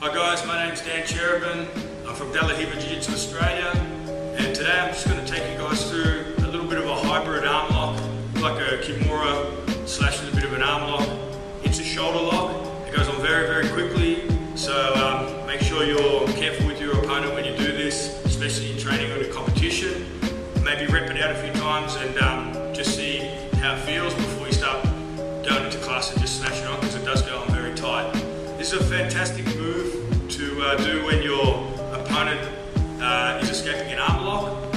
Hi guys, my name's Cherubin. I'm from Jitsu Australia, and today I'm just going to take you guys through a little bit of a hybrid arm lock, like a Kimura slash a bit of an arm lock. It's a shoulder lock. It goes on very, very quickly, so make sure you're careful with your opponent when you do this, especially in training or in a competition. Maybe rep it out a few times and just see how it feels before you start going into class and just smash it on, because it does go on very tight. This is a fantastic move to do when your opponent is escaping an arm lock,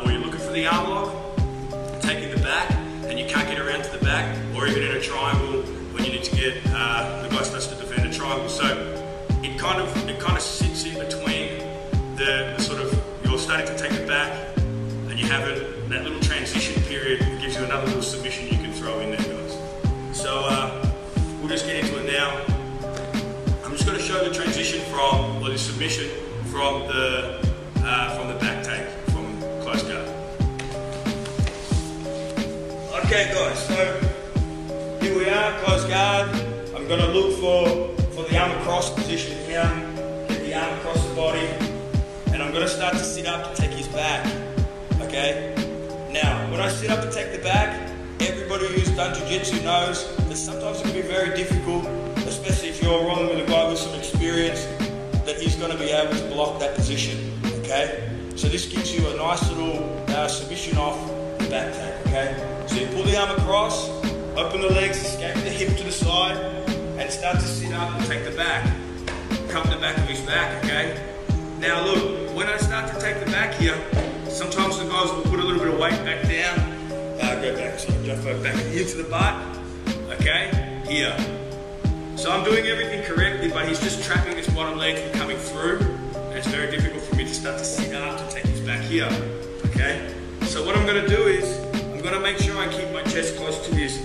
or you're looking for the arm lock, taking the back, and you can't get around to the back, or even in a triangle when you need to get the guy starts to defend a triangle. So it kind of sits in between the sort of, you're starting to take the back, and you have that little transition period that gives you another little submission you can throw in there, guys. So we'll just get into it now. I'm just going to show the transition or the submission from the back take, from close guard. Okay guys, so here we are, close guard. I'm going to look for the arm across position here, get the arm across the body, and I'm going to start to sit up to take his back. Okay? Now, when I sit up to take the back, everybody who's done Jiu-Jitsu knows that sometimes it can be very difficult, especially if you're rolling with a guy with some experience, that he's going to be able to block that position, okay? So this gives you a nice little submission off the back take, okay? So you pull the arm across, open the legs, escape the hip to the side, and start to sit up and take the back. Cover the back of his back, okay? Now look, when I start to take the back here, sometimes the guys will put a little bit of weight back down, go back, so jump back into the butt, okay, here. So I'm doing everything correctly, but he's just trapping his bottom leg from coming through, and it's very difficult for me to start to sit up to take his back here, okay? So what I'm going to do is, I'm going to make sure I keep my chest close to his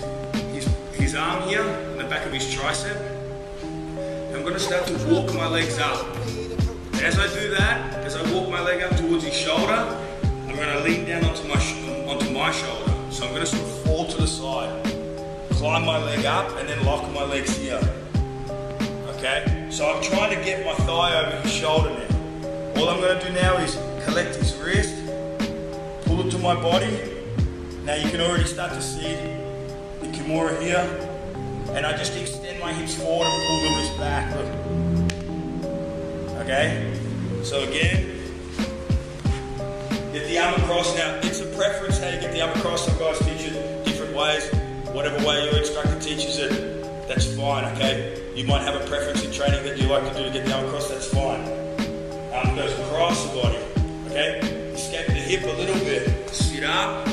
arm here, in the back of his tricep. And I'm going to start to walk my legs up. As I do that, as I walk my leg up towards his shoulder, I'm going to lean down onto my shoulder. So I'm going to sort of fall to the side, climb my leg up, and then lock my legs here. Okay? So I'm trying to get my thigh over his shoulder now. All I'm going to do now is collect his wrist, pull it to my body. Now you can already start to see the Kimura here. And I just extend my hips forward and pull the wrist back. Look. Okay? So again, get the arm across. Now, it's a preference how you get the arm across. Some guys teach it different ways. Whatever way your instructor teaches it, that's fine, okay? You might have a preference in training that you like to do to get the arm across, that's fine. Arm goes across the body, okay? Escape the hip a little bit. Sit up,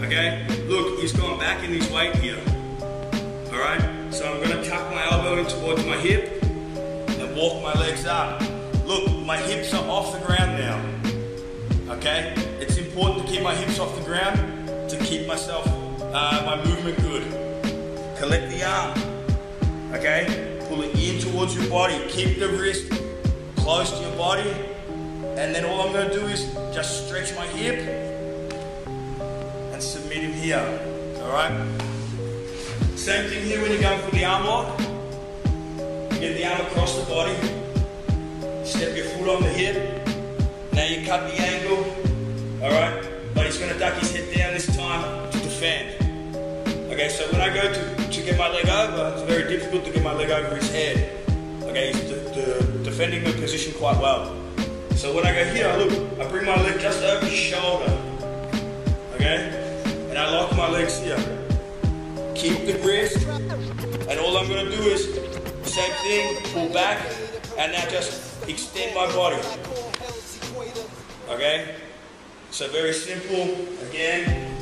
okay? Look, he's gone back in his weight here, all right? So I'm gonna tuck my elbow in towards my hip and walk my legs up. Look, my hips are off the ground now. Okay? It's important to keep my hips off the ground to keep myself, my movement good. Collect the arm. Okay? Pull it in towards your body. Keep the wrist close to your body. And then all I'm going to do is just stretch my hip and submit him here. Alright? Same thing here when you're going for the arm lock. Get the arm across the body. Step your foot on the hip. Now you cut the angle, alright? But he's going to duck his head down this time to defend. Okay, so when I go to get my leg over, it's very difficult to get my leg over his head. Okay, he's defending the position quite well. So when I go here, look, I bring my leg just over his shoulder. Okay? And I lock my legs here. Keep the wrist. And all I'm going to do is, same thing, pull back, and now just extend my body. Okay? So very simple. Again,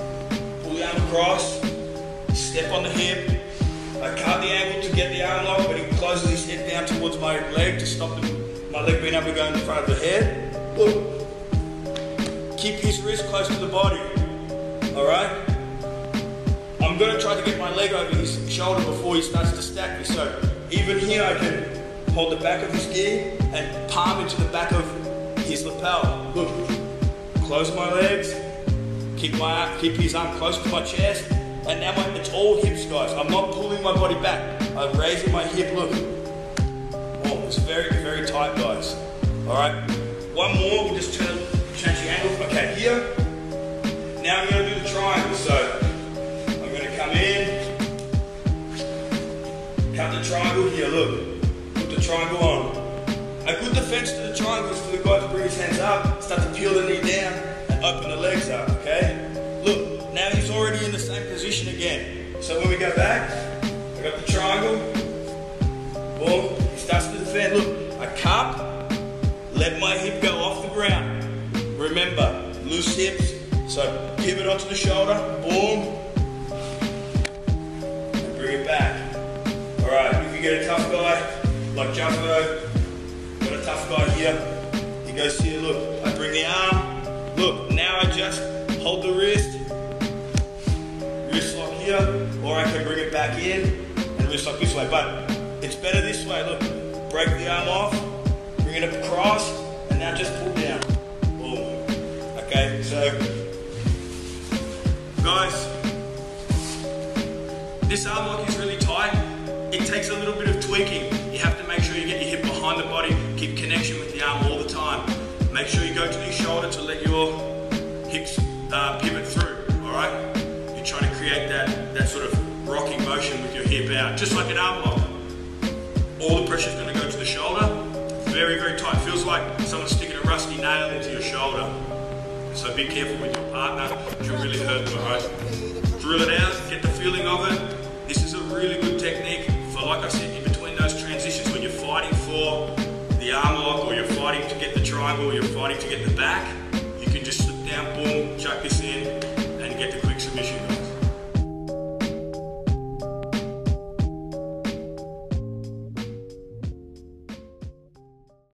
pull the arm across, step on the hip. I cut the angle to get the arm lock, but he closes his head down towards my leg to stop my leg being able to go in front of the head. Look. Keep his wrist close to the body. Alright? I'm going to try to get my leg over his shoulder before he starts to stack me. So even here I can hold the back of his gi and palm into the back of his lapel. Look, close my legs, keep his arm close to my chest, and now it's all hips, guys. I'm not pulling my body back. I'm raising my hip, look. Oh, it's very, very tight, guys. All right, one more, we'll just change the angle. Okay, here. Now I'm gonna do the triangle. So I'm gonna come in, cut the triangle here, look. Put the triangle on. A good defense to the triangle is for the guy to bring his hands up, start to peel the knee down, and open the legs up, okay? Look, now he's already in the same position again. So when we go back, I got the triangle, boom, he starts to defend. Look, I cup, let my hip go off the ground. Remember, loose hips, so pivot onto the shoulder, boom, and bring it back. All right, if you get a tough guy, like Jumbo, got a tough guy here, he goes here, look, I bring the arm, look, now I just hold the wrist lock here, or I can bring it back in and wrist lock this way, but it's better this way, look, break the arm off, bring it up across, and now just pull down, boom, okay, so, guys, this arm lock is really tight. It takes a little bit of tweaking. You have to make sure you get your hip behind the body, keep connection with the arm all the time. Make sure you go to your shoulder to let your hips pivot through, all right? You're trying to create that sort of rocking motion with your hip out, just like an arm lock. All the pressure's gonna go to the shoulder, very, very tight. Feels like someone's sticking a rusty nail into your shoulder. So be careful with your partner, it can really hurt them, all right? Drill it out, get the feeling of it. This is a really good technique for, like I said, in between those transitions when you're fighting for the arm lock, or you're fighting to get the triangle, or you're fighting to get the back. You can just slip down, boom, chuck this in,